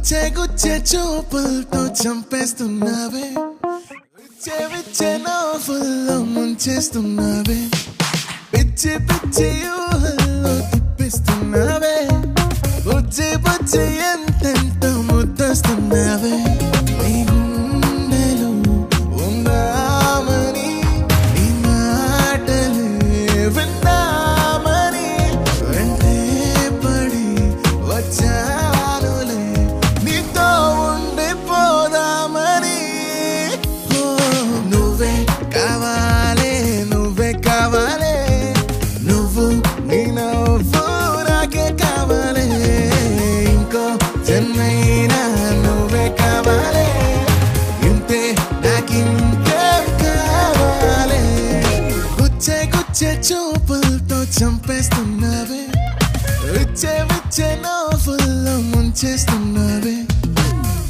గుచ్చే గుచ్చే చూపులతో చంపేస్తున్నావే విచ్చే విచ్చే నవ్వుల్లో ముంచేస్తున్నావే పిచ్చి పిచ్చి ఊహల్లో తిప్పిస్తున్నావే బుజ్జి బుజ్జి ఎంతెంతో ముద్దస్తున్నావే నీ గుండెలో ఉందామని నీ మాటలే విందామని వెంటే పడి వచ్చానులే నీతో ఉండిపోదామని నువ్వే కావాలే నువ్వే కావాలే నువ్వు నీ నవ్వు నాకే కావాలే ఇంకో జన్మైనా నువ్వే కావాలే ఇంతే నాకింకేం కావాలే గుచ్చే గుచ్చే చూపులతో చంపేస్తున్నావే విచ్చే విచ్చే నవ్వుల్లో ముంచేస్తున్నావే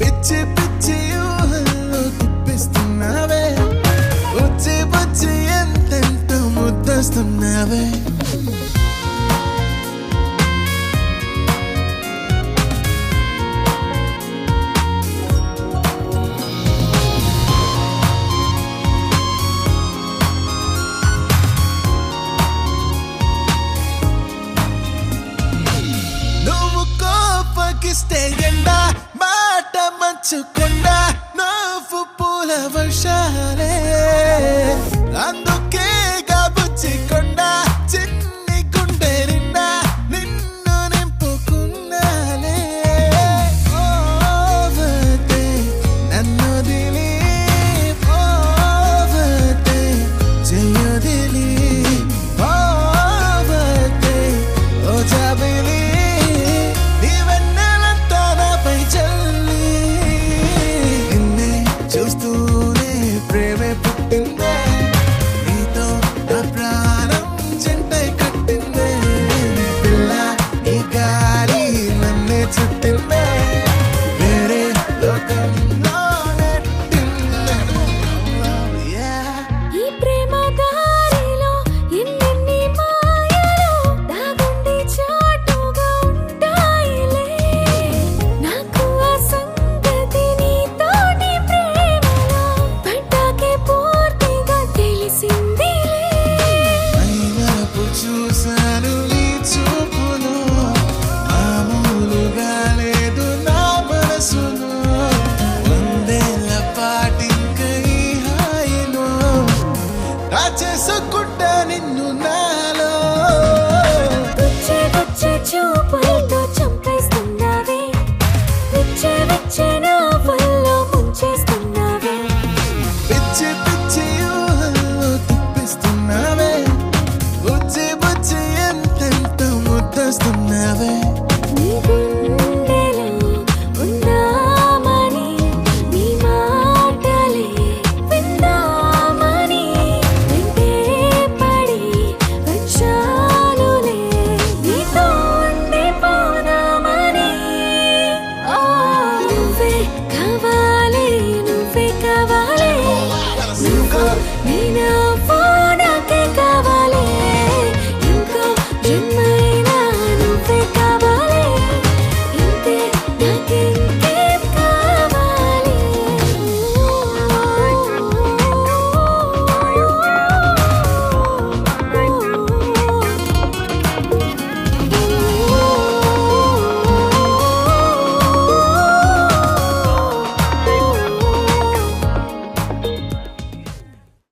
పిచ్చి పిచ్చి ఊహల్లో తిప్పిస్తున్నావే బుజ్జి బుజ్జి ఎంతెంతో ముద్దస్తున్నావే నువ్వు కోపగిస్తే ఎండా మాట మంచుకొండ నువ్వు పూల వర్షాలే అందుకే బుచ్చికొండ చిన్ని గుండె నిండా నిన్ను నింపుకున్నాలే ఓవతే నన్ను దిలి ఓవతే చెయ్యదిలి ఓవతే ఓ జాబిలి చూస్తూనే ప్రేమే పుట్టిందే నీతో నా ప్రాణం జంటై కట్టిందే పిల్ల ఈ గాలి నన్నే చుట్టిందే వేరే లోకంలో నెట్టిందే ఈ ప్రేమ దారిలో ఎన్నెన్ని మాయలు దాగుండి చాటుగా ఉంటాయిలే నాకు ఆ సంగతి నీతోటి ప్రేమలో పడ్డాకే పూర్తిగా తెలిసిందిలే అయినపు చూశాను నీ చూపులో మామూలుగా లేదు నా మనసులో వందేళ్ల పాటింక ఈ హాయిలో చేసుకుంటా నిన్ను నాలో గుచ్చే గుచ్చే చూపులు